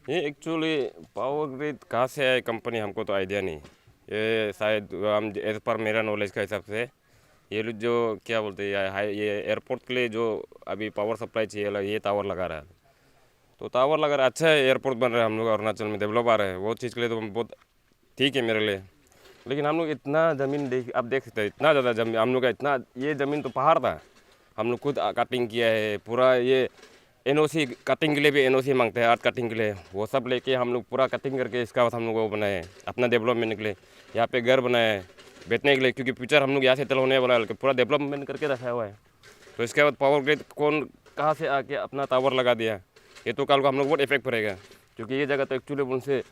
ये actually power grid कहाँ से है कंपनी हमको तो आइडिया नहीं। ये शायद हम एज पर मेरा नॉलेज का हिसाब से ये लोग जो क्या बोलते हैं ये एयरपोर्ट के लिए जो अभी पावर सप्लाई चाहिए ये टावर लगा रहा है। तो टावर लगा रहा है, अच्छा है, एयरपोर्ट बन रहा है हम लोग अरुणाचल में, डेवलप आ रहा है, वो चीज़ के लिए तो बहुत ठीक है मेरे लिए। लेकिन हम लोग इतना ज़मीन आप देख सकते हैं, इतना ज़्यादा ज़मीन हम लोग का, इतना ये ज़मीन तो पहाड़ था, हम लोग खुद कटिंग किया है पूरा। ये एनओसी कटिंग के लिए भी एनओसी मांगते हैं, आर्ट कटिंग के लिए, वो सब लेके हम लोग पूरा कटिंग करके इसका बाद हम लोग वो बनाए हैं अपना डेवलपमेंट के लिए। यहाँ पे घर बनाए हैं बैठने के लिए, क्योंकि फ्यूचर हम लोग यहाँ सेटल होने वाला है, पूरा डेवलपमेंट करके रखा हुआ है। तो इसके बाद पावर ग्रिड कौन कहाँ से आके अपना टावर लगा दिया, ये तो कल को हम लोग बहुत इफेक्ट पड़ेगा, क्योंकि ये जगह तो एक्चुअली उनसे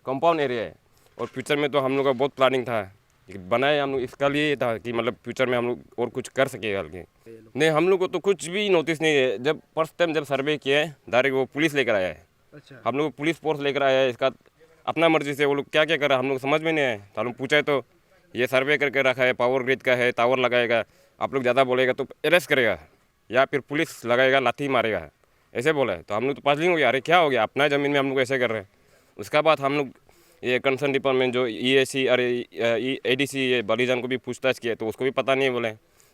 कंपाउंड एरिया है। और फ्यूचर में तो हम लोग का बहुत प्लानिंग था कि बनाए हम लोग इसका लिए था कि मतलब फ्यूचर में हम लोग और कुछ कर सके करके। नहीं, हम लोग को तो कुछ भी नोटिस नहीं है। जब फर्स्ट टाइम जब सर्वे किया है डायरेक्ट वो पुलिस लेकर आया है। अच्छा। हम लोग पुलिस फोर्स लेकर आया है, इसका अपना मर्जी से वो लोग क्या क्या कर रहा है हम लोग समझ में नहीं आए। तो हम लोग पूछा है तो ये सर्वे करके रखा है, पावर ग्रिड का है, टावर लगाएगा, आप लोग ज़्यादा बोलेगा तो अरेस्ट करेगा या फिर पुलिस लगाएगा, लाठी मारेगा, ऐसे बोला है। तो हम लोग तो पास हो गया, अरे क्या हो गया, अपना ज़मीन में हम लोग ऐसे कर रहे हैं। उसका बाद हम लोग ये कंसर्न डिपार्टमेंट जो EAC अरे ADC ये बलीजान को भी पूछताछ किया, तो उसको भी पता नहीं है बोले,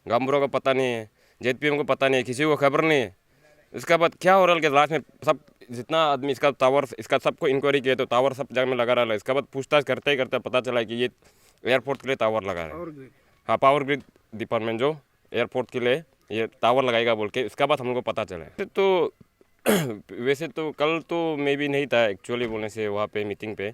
गांवबुरा को पता नहीं है, JPM को पता नहीं है, किसी को खबर नहीं है। उसके बाद क्या हो रहा है कि लास्ट में सब जितना आदमी इसका टावर इसका सबको इंक्वायरी किया तो टावर सब जगह में लगा रहा है। इसके बाद पूछताछ करते ही करते पता चला कि ये एयरपोर्ट के लिए टावर लगा रहा है। हाँ, पावर ग्रिड डिपार्टमेंट जो एयरपोर्ट के लिए ये टावर लगाएगा बोल के, उसके बाद हम लोग को पता चला। तो वैसे तो कल तो मैं भी नहीं था एक्चुअली बोलने से वहाँ पे मीटिंग पे,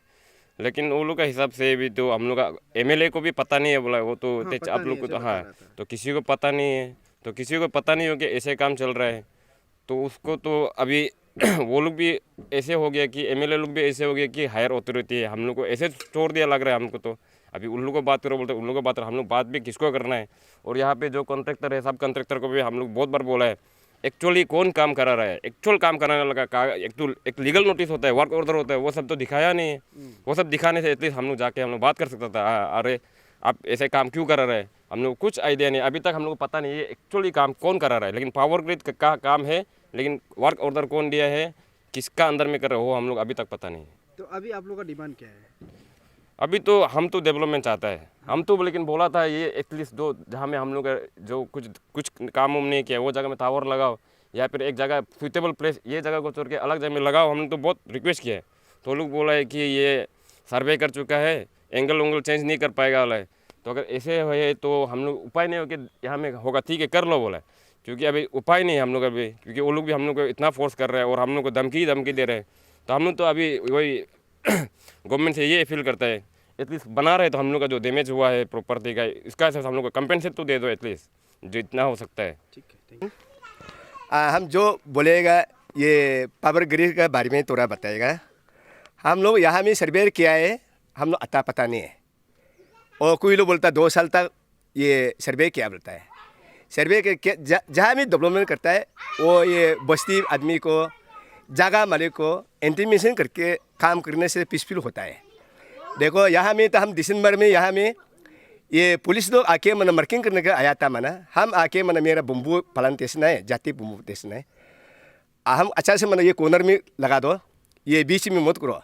लेकिन वो लोग का हिसाब से भी तो हम लोग का MLA को भी पता नहीं है बोला, वो तो आप लोग को तो हाँ, तो किसी को पता नहीं है, तो किसी को पता नहीं हो कि ऐसे काम चल रहा है। तो उसको तो अभी वो लोग भी ऐसे हो गया कि MLA लोग भी ऐसे हो गया कि हायर अथॉरिटी है, हम लोग को ऐसे छोड़ दिया लग रहा है हमको। तो अभी उन लोगों को बात करो बोलते उन लोगों को बात करो, हम लोग बात भी किसको करना है। और यहाँ पे जो कॉन्ट्रैक्टर है सब कॉन्ट्रैक्टर को भी हम लोग बहुत बार बोला है एक्चुअली कौन काम करा रहा है, एक्चुअल काम कराने लगा का एक लीगल नोटिस होता है, वर्क ऑर्डर होता है, वो सब तो दिखाया नहीं है। वो सब दिखाने से एटलीस्ट हम लोग जाके हम लोग बात कर सकता था, अरे आप ऐसे काम क्यों करा रहे हैं, हम लोग कुछ आइडिया नहीं, अभी तक हम लोग को पता नहीं है एक्चुअली काम कौन करा रहा है। लेकिन पावर ग्रिड का काम है, लेकिन वर्क ऑर्डर कौन दिया है, किसका अंदर में कर रहे हो, हम लोग अभी तक पता नहीं है। तो अभी आप लोग का डिमांड क्या है? अभी तो हम तो डेवलपमेंट चाहता है हम तो, लेकिन बोला था ये एटलीस्ट दो जहाँ में हम लोग जो कुछ काम उम नहीं किया वो जगह में टावर लगाओ, या फिर एक जगह सुइटेबल प्लेस ये जगह को छोड़ के अलग जगह में लगाओ। हमने तो बहुत रिक्वेस्ट किया है, तो लोग बोला है कि ये सर्वे कर चुका है, एंगल उंगल चेंज नहीं कर पाएगा वाला है। तो अगर ऐसे है तो हम लोग उपाय नहीं हो कि यहाँ में होगा, ठीक है कर लो बोला है, क्योंकि अभी उपाय नहीं है हम लोग अभी, क्योंकि वो लोग भी हम लोग को इतना फोर्स कर रहे हैं और हम लोग को धमकी दे रहे हैं। तो हम लोग तो अभी वही गवर्नमेंट से ये अपील करता है एटलीस्ट बना रहे तो हम लोग का जो डैमेज हुआ है प्रॉपर्टी का, इसका हिसाब हम लोग को कंपेंसेट तो दे दो एटलीस्ट, जो इतना हो सकता है। ठीक है, थैंक यू। हम जो बोलेगा ये पावर ग्रिड के बारे में थोड़ा बताएगा। हम लोग यहाँ में सर्वे किया है, हम लोग अता पता नहीं है, और कोई लोग बोलता 2 साल तक ये सर्वे किया बोलता है। सर्वे के जहाँ भी डेवलपमेंट करता है वो ये बस्ती आदमी को जगह मालिक को इंटीमेशन करके काम करने से पीसफुल होता है। देखो यहाँ में तो हम दिसंबर में यहाँ में ये पुलिस लोग आके मैंने मार्किंग करने का आया था, मैंने हम आके मैंने मेरा बम्बू प्लांटेशन है, जाति बम्बू प्लांटेशन है, हम अच्छा से मैंने ये कॉर्नर में लगा दो, ये बीच में मत करो।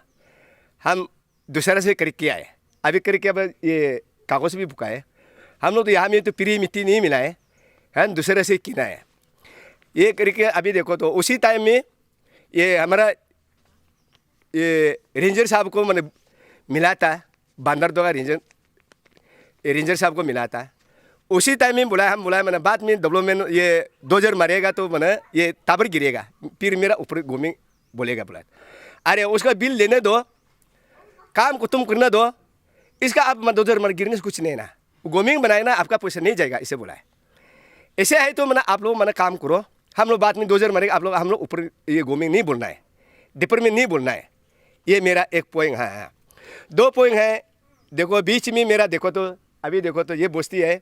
हम दूसरा से करके आए, अभी करके अब ये कागज़ भी बुका है। हम लोग तो यहाँ में तो प्री मिट्टी नहीं मिला है, हम दूसरे से किना है ये करके। अभी देखो तो उसी टाइम में ये हमारा ये रेंजर साहब को मैंने मिला था, बांदरदोगा रेंजर साहब को मिला था। उसी टाइम में बुलाया, हम बुलाया मैंने बाद में डेवलपमेंट ये 2000 मारेगा तो मैंने ये टावर गिरेगा, फिर मेरा ऊपर घूमे बोलेगा बुलाया। अरे उसका बिल लेने दो, काम को तुम करना दो, इसका आप 2000 मार गिरने से कुछ नहीं ना, गोमिंग बनाए ना आपका पैसा नहीं जाएगा, इसे बोला है। ऐसे है तो मैंने आप लोग मैंने काम करो, हम लोग बाद में 2000 मारेगा, आप लोग हम लोग ऊपर ये गोमिंग नहीं बोलना है, डिपर में नहीं बोलना है। ये मेरा एक पॉइंट है। 2 पॉइंट है, देखो बीच में मेरा देखो तो अभी देखो तो ये बस्ती है,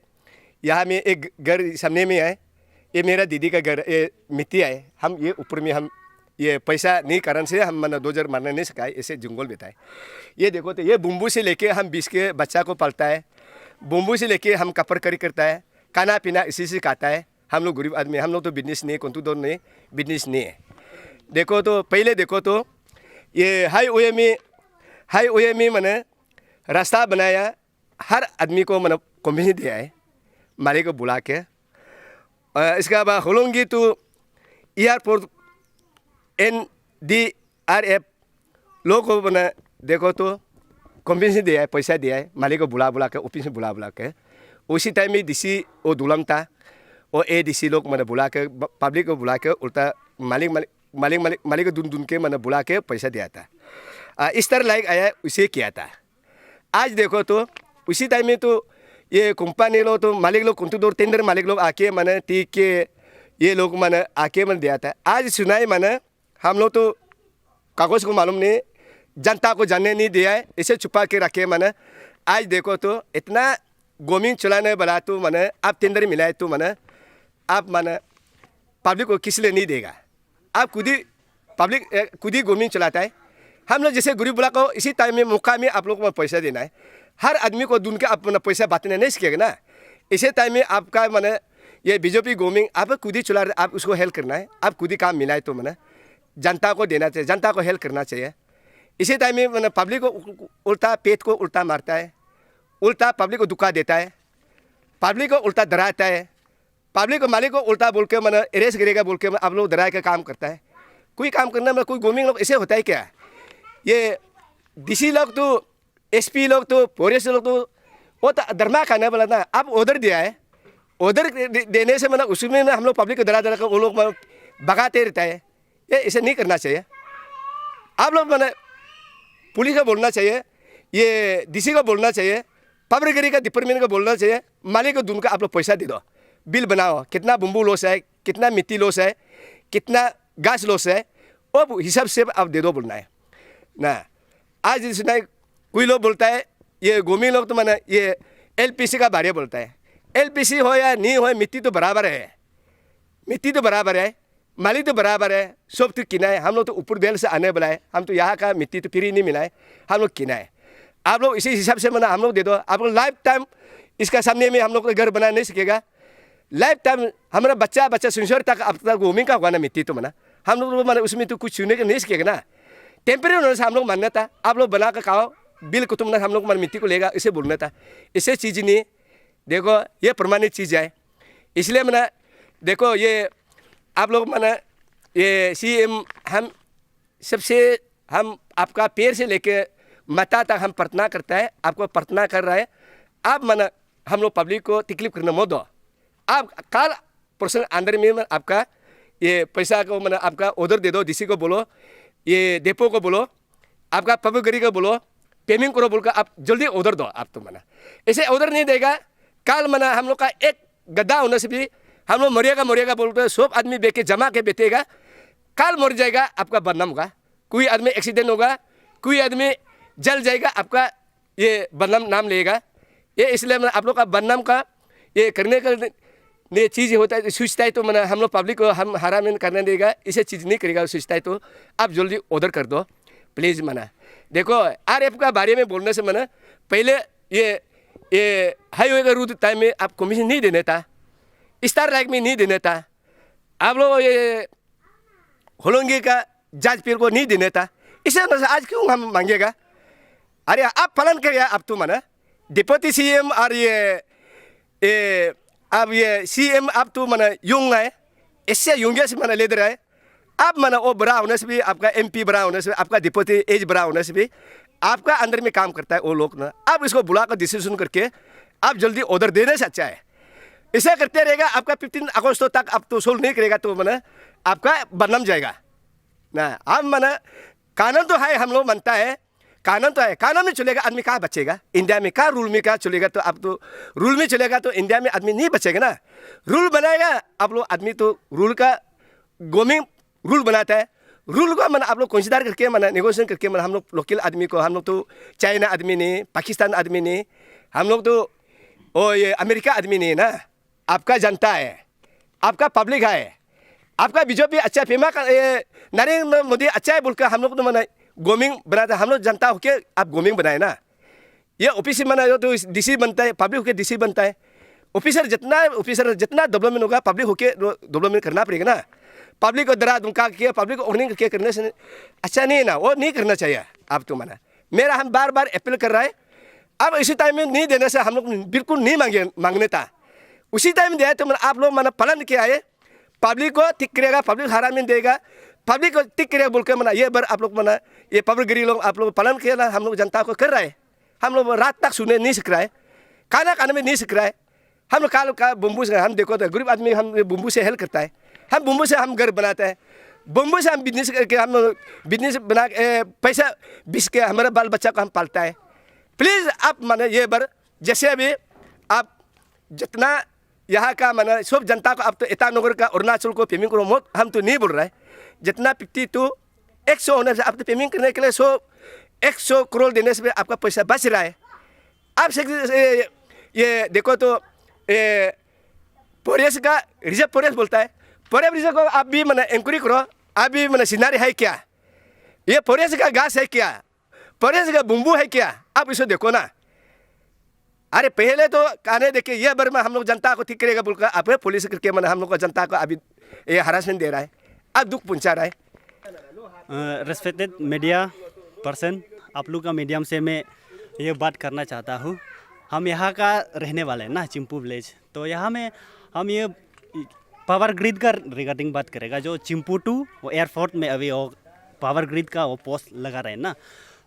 यहाँ में एक घर सामने में है, ये मेरा दीदी का घर, ये मिट्टी है। हम ये ऊपर में हम ये पैसा नहीं कारण से हम मैंने 2000 मारने नहीं सका, ऐसे जंगल में था। ये देखो तो ये बम्बू से लेके हम 20 के बच्चा को पालता है, बम्बू से लेके हम कपड़ करी करता है, खाना पीना इसी से खाता है। हम लोग गरीब आदमी, हम लोग तो बिजनेस नहीं, कौन तो नहीं बिजनेस नहीं है। देखो तो पहले देखो तो ये हाईवे में मैंने रास्ता बनाया, हर आदमी को मैंने कमीशन दिया है मालिक को बुला के। इसके बाद होलोंगी तो एयरपोर्ट NDRF लोग को मैंने देखो तो कमीशन दिया है, पैसा दिया है मालिक को बुला के, ऑफिस में बुला के। उसी टाइम में DC वो दुलम था, और ADC लोग मैंने बुला के, पब्लिक को बुला के उल्टा मालिक को दुन के मैंने बुला के पैसा दिया था। इस तरह लाइक आया उसे किया था। आज देखो तो उसी टाइम में तो ये कंपनी लोग तो मालिक लोग कुंतु टेंडर मालिक लोग आके मैंने टी के ये लोग मैंने आके मैंने दिया था। आज सुनाई मैंने हम लोग तो कागज़ को मालूम नहीं, जनता को जानने नहीं दिया है, इसे छुपा के रखे मैंने। आज देखो तो इतना गोमिंग चलाने वाला तो मैंने आप टेंडर मिला है तो मैंने आप मैंने पब्लिक को किस लिए नहीं देगा। आप खुद ही पब्लिक खुद ही गोमिंग चलाता है। हम लोग जैसे गरीब बुला को इसी टाइम में मौका में आप लोग को पैसा देना है। हर आदमी को दून के अपना पैसा बांटने नहीं सीखेगा ना। इसी टाइम में आपका मैंने ये बीजेपी गोमिंग आप खुद ही चला रहे, आप उसको हेल्प करना है। आप खुद ही काम मिला है तो मैंने जनता को देना चाहिए, जनता को हेल्प करना चाहिए। इसी टाइम में मैंने पब्लिक को उल्टा पेट को उल्टा मारता है, उल्टा पब्लिक को धोखा देता है, पब्लिक को उल्टा डराता है, पब्लिक को मालिक को उल्टा बोल के मैंने अरेस्ट करेगा बोल के आप लोग डरा के काम करता है। कोई काम करने में कोई गोमिंग लोग ऐसे होता है क्या? ये DC लोग तो SP लोग तो फॉरेस्ट लोग तो वो तो धर्मा खाने वाला ना। आप ऑर्डर दिया है, ऑर्डर देने से मैंने उसमें हम लोग पब्लिक को डरा कर वो लोग भगाते रहता है। ये इसे नहीं करना चाहिए। आप लोग मैंने पुलिस को बोलना चाहिए, ये DC को बोलना चाहिए, पब्लिक का डिपार्टमेंट को बोलना चाहिए, मालिक को दून का आप लोग पैसा दे दो, बिल बनाओ, कितना बम्बू लॉस है, कितना मिट्टी लॉस है, कितना घास लॉस है, वो हिसाब से आप दे दो बोलना है ना। आज जिसने कोई लोग बोलता है ये गोमी लोग तो मैंने ये LPC का बारे बोलता है। LPC हो या नहीं हो, मिट्टी तो बराबर है, मिट्टी तो बराबर है, मालिक तो बराबर है, सब तो किना है। हम लोग तो ऊपर बेल से आने वाला है, हम तो यहाँ का मिट्टी तो फ्री नहीं मिला है, हम लोग किना है। आप लोग इसी हिसाब से मैंने हम लोग दे दो। आप लोग लाइफ टाइम इसका सामने में हम लोग घर बना नहीं सकेगा। लाइफ टाइम हमारा बच्चा सिंसर तक अब तक गोमिंग का हुआ ना मिट्टी तो मना हम लोग मैंने उसमें तो कुछ छूने का नहीं सकेगा ना। टेम्परेरी होने से हम लोग मानना था, आप लोग बना कर खाओ, बिल कुतुब ना हम लोग मन मिट्टी को लेगा, इसे बोलना था। इससे चीज़ नहीं, देखो ये प्रमाणित चीज़ है। इसलिए मैंने देखो ये आप लोग मैंने ये CM हम सबसे हम आपका पैर से लेके माथा तक हम प्रार्थना करता है, आपको प्रार्थना कर रहा है। आप मैंने हम लोग पब्लिक को तकलीफ करने मत दो। आप कल पर्सन अंदर में आपका ये पैसा को मैंने आपका ऑर्डर दे दो, DC को बोलो, ये डेपो को बोलो, आपका पब्लिक को बोलो, पेमेंट करो बोलकर आप जल्दी ऑर्डर दो। आप तो मना ऐसे ऑर्डर नहीं देगा, कल मना हम लोग का एक गड्ढा होने से भी हम लोग मरिएगा बोलकर सब आदमी बेच के जमा के बेचेगा, कल मर जाएगा, आपका बदनाम होगा। कोई आदमी एक्सीडेंट होगा, कोई आदमी जल जाएगा, आपका ये बदनाम नाम लेगा। ये इसलिए आप लोग का बदनाम का ये करने का ये चीज़ होता है, सोचता है तो मैंने हम लोग पब्लिक को हम हराम करने देगा, इसे चीज़ नहीं करेगा। सोचता है तो आप जल्दी ऑर्डर कर दो प्लीज़। मना देखो RF का बारे में बोलने से मैंने पहले ये हाईवे का रूट टाइम में आप कमीशन नहीं देने था, स्टार लाइक में नहीं देने था, आप लोग ये होलोंगी का जज पीर को नहीं देने था। इसे आज क्यों हम मांगेगा? अरे आप पालन करिए। आप तो मना डिप्टी CM और ये अब ये CM आप तो मना यूंग है, इससे यूंगे से मना लीडर है। आप मना वो बड़ा होने से भी, आपका MP बड़ा होने से भी, आपका डिप्टी एज बड़ा होने से भी आपका अंदर में काम करता है वो लोग ना। आप इसको बुला कर डिसीजन करके आप जल्दी ऑर्डर देने से अच्छा है। इसे करते रहेगा, आपका 15 अगस्त तक आप तो सोल्व नहीं करेगा तो मना आपका बदनाम जाएगा ना। आप मना कानून तो है, हम लोग मानता है कानून तो है, कानून में चलेगा आदमी कहाँ बचेगा? इंडिया में कहाँ रूल में क्या चलेगा? तो अब तो रूल में चलेगा तो इंडिया में आदमी नहीं बचेगा ना। रूल बनाएगा आप लोग, आदमी तो रूल का गोमिंग रूल बनाता है। रूल को मैंने आप लोग कंसिडर करके मैंने नेगोशिएशन करके मैंने हम लोग लोकल आदमी को, हम लोग तो चाइना आदमी नहीं, पाकिस्तान आदमी नहीं, हम लोग तो ओ ये अमेरिका आदमी नहीं ना। आपका जनता है, आपका पब्लिक है, आपका बीजेपी अच्छा फेमा नरेंद्र मोदी अच्छा है बोलकर हम लोग तो मैंने गोमिंग बनाता है। हम लोग जनता होके आप गोमिंग बनाए ना। ये ऑफिसर बनाए तो DC बनता है, पब्लिक होके DC बनता है। ऑफिसर जितना डेवलपमेंट होगा पब्लिक होके डेवलपमेंट करना पड़ेगा ना। पब्लिक को डरा धमका किया, पब्लिक को ऑर्निंग किया करने से अच्छा नहीं है ना, वो नहीं करना चाहिए। आप तो माना मेरा हम बार बार अपील कर रहा है। अब इसी टाइम में नहीं देने से हम लोग बिल्कुल नहीं मांगने था। उसी टाइम दिया तो आप लोग माना पालन किया है, पब्लिक को टिक करेगा, पब्लिक हरामी देगा, पब्लिक को टिक करेगा बोल के मना ये बार आप लोग मना ये पब्लिक गिरी लोग आप लोग पालन किया ना, हम लोग जनता को कर रहा है। हम लोग रात तक सुने नहीं सीख रहा है, खाना खाने में नहीं सीख रहा है। हम लोग का बम्बू से हम देखो तो गरीब आदमी हम बम्बू से हेल्प करता है, हम बम्बू से हम घर बनाते हैं, बम्बू से हम बिजनेस करके हम बिजनेस बना पैसा बीस के हमारे बाल बच्चा को हम पालता है। प्लीज़ आप माने ये बार जैसे अभी आप जितना यहाँ का माना सब जनता को आप तो ईटानगर का अरुणाचल को पेमेंट करो मत, हम तो नहीं बोल रहा है। जितना 50 to 100 होने से आप तो पेमेंट करने के लिए 100 करोड़ देने से आपका पैसा बच रहा है। आप ये देखो तो फॉरेस्ट का रिजर्व फॉरेस्ट बोलता है, फॉरेस्ट रिजर्व को आप भी मैंने इंक्वायरी करो, आप भी मैंने सिनारी है क्या, ये फॉरेस्ट का घास है क्या, फॉरेस्ट का बम्बू है क्या, आप इसे देखो ना। अरे पहले तो कहने देखिए ये बार में हम लोग जनता को ठीक करेगा बोलकर आप पुलिस करके मैंने हम लोग को जनता को अभी ये हरासमेंट दे रहा है, अब दुख पहुंचा रहा है। रेस्पेक्टेड मीडिया पर्सन, आप लोग का मीडियम से मैं ये बात करना चाहता हूँ। हम यहाँ का रहने वाले हैं ना, चिंपू विलेज, तो यहाँ में हम ये पावर ग्रिड का रिगार्डिंग बात करेगा। जो चिंपू टू वो एयरपोर्ट में अभी वो पावर ग्रिड का वो पोस्ट लगा रहे हैं ना,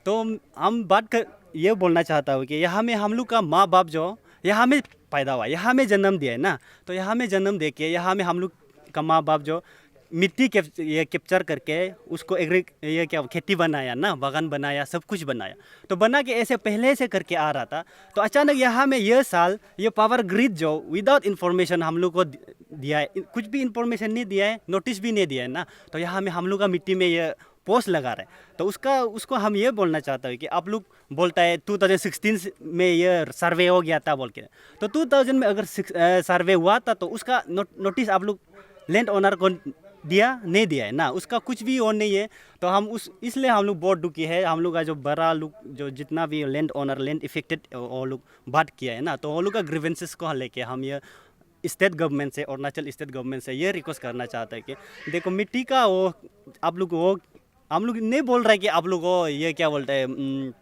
तो हम बात कर ये बोलना चाहता हूँ कि यहाँ में हम लोग का माँ बाप जो यहाँ में पैदा हुआ, यहाँ में जन्म दिया है ना, तो यहाँ में जन्म दे के यहाँ में हम लोग का माँ बाप जो मिट्टी ये कैप्चर करके उसको ये क्या खेती बनाया ना, बागान बनाया, सब कुछ बनाया, तो बना के ऐसे पहले से करके आ रहा था। तो अचानक यहाँ में ये साल ये पावर ग्रिड जो विदाउट इन्फॉर्मेशन हम लोग को दिया है, कुछ भी इन्फॉर्मेशन नहीं दिया है, नोटिस भी नहीं दिया है ना, तो यहाँ में हम लोग का मिट्टी में ये पोस्ट लगा रहे हैं। तो उसको हम ये बोलना चाहते हैं कि आप लोग बोलता है 2016 में ये सर्वे हो गया था बोल के, तो 2000 में अगर सर्वे हुआ था तो उसका नोटिस आप लोग लैंड ओनर को दिया नहीं दिया है ना, उसका कुछ भी और नहीं है। तो हम इसलिए हम लोग बहुत दुखी है। हम लोग का जो बड़ा लोग जो जितना भी लैंड ओनर लैंड इफेक्टेड वो लोग बात किया है ना, तो वो लोग का ग्रीवेंसेस को लेके हम ये स्टेट गवर्नमेंट से, अरुणाचल स्टेट गवर्नमेंट से ये रिक्वेस्ट करना चाहते हैं कि देखो मिट्टी का वो आप लोग वो हम लोग नहीं बोल रहे कि आप लोग को ये क्या बोलते हैं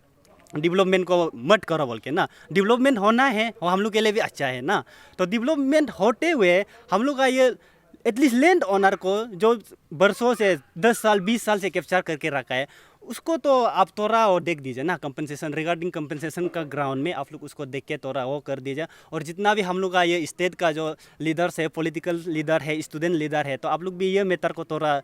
डेवलपमेंट को मत करो बोल के ना, डेवलपमेंट होना है वो हम लोग के लिए भी अच्छा है ना। तो डेवलपमेंट होते हुए हम लोग का ये एटलीस्ट लैंड ओनर को जो बरसों से 10 साल 20 साल से कैप्चर करके रखा है, उसको तो आप थोड़ा वो देख दीजिए ना, कंपनसेशन रिगार्डिंग कंपनसेशन का ग्राउंड में आप लोग उसको देख के थोड़ा वो कर दीजिए। और जितना भी हम लोग का ये स्टेट का जो लीडर्स है, पॉलिटिकल लीडर है, स्टूडेंट लीडर है, तो आप लोग भी ये मैटर को थोड़ा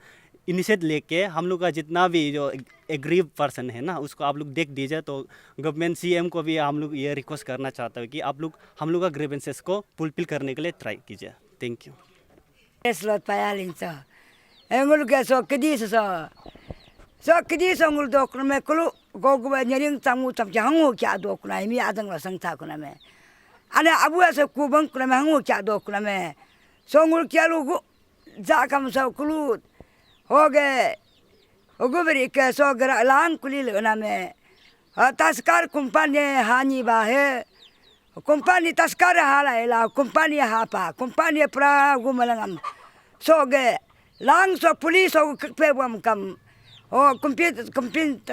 इनिशिएट लेके हम लोग का जितना भी जो एग्रीव पर्सन है ना उसको आप लोग देख दीजिए। तो गवर्नमेंट CM को भी हम लोग ये रिक्वेस्ट करना चाहते हैं कि आप लोग हम लोग का ग्रीवेंसेस को फुलफिल करने के लिए ट्राई कीजिए। Thank you. Slot payalinsa. Engul ke so kedi so kedi so ngul dok me kulu go go nyaring tamu tam jangu kya dok na mi adang la sang ta kuna me. Ana abu so kubang kuna me hangu kya dok kuna me. So ngul kya lu go za kam so kulu hoge ogo beri ke so gra lang kuli le na me. Taskar kumpanya hani ba he. Kompani taskar hala ela kompani hapa kompani pra gumalangam soge lang so police so pe bam kam o computer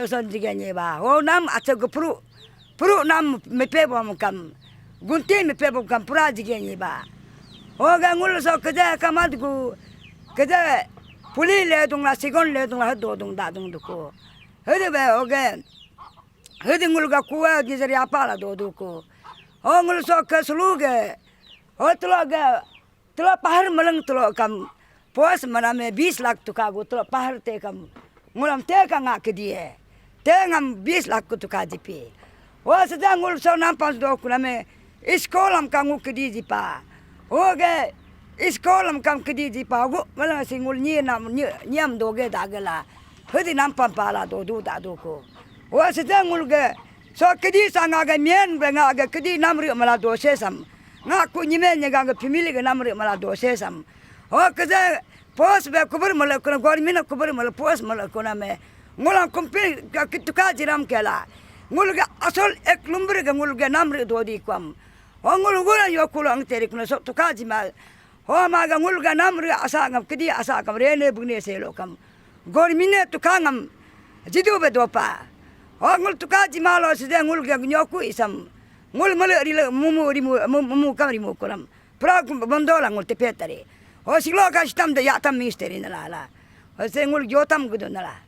so diganye ba o nam atag pru nam me pe bam kam gunti me pe bam kam pra diganye ba o gangul so kaja kamad gu kaja puli le dung la sigon le dung la do dung da dung ko hede ba o ge hede ngul ga kuwa gizari apa la do ko ngul so ke sluge o tlo pahar malang tlo kam pos mana me 20 lakh तो का गो तलो पहाड़ ते kam ngulam te ka nga ke die te ngam 20 lakh तो का jipi o sada ngul so nam pas do kula me iskolam ka ngu ke di jipa o ge iskolam kam ke di jipa go mala singul ni nam nyam do ge dagala hodi nam pam pala do da do ko o sada ngul ge so kedi sanga ga mien nga ga kedi namri mala do sesam nga ku nyime nya ga family ga namri mala do sesam o kaza pos be kubur mala ko gor mina kubur mala pos mala ko na me ngula kompe ga kituka jiram kala ngul ga asol ek lumbre ga ngul ga namri do di kwam o ngul gura yo kulang teri kuna so to ka jima ho ma ga ngul ga nam ri asa ngam kidi asa kam rene bugne se lo kam gor mine tu kangam jidu be dopa ho ngul tu ka ji malo se ngul ga nyoku isam ngul male ri mumu kam ri mu kolam pra bondola ngul te petare ho silo ka stam de yatam misteri nala ho se ngul jotam gudu nala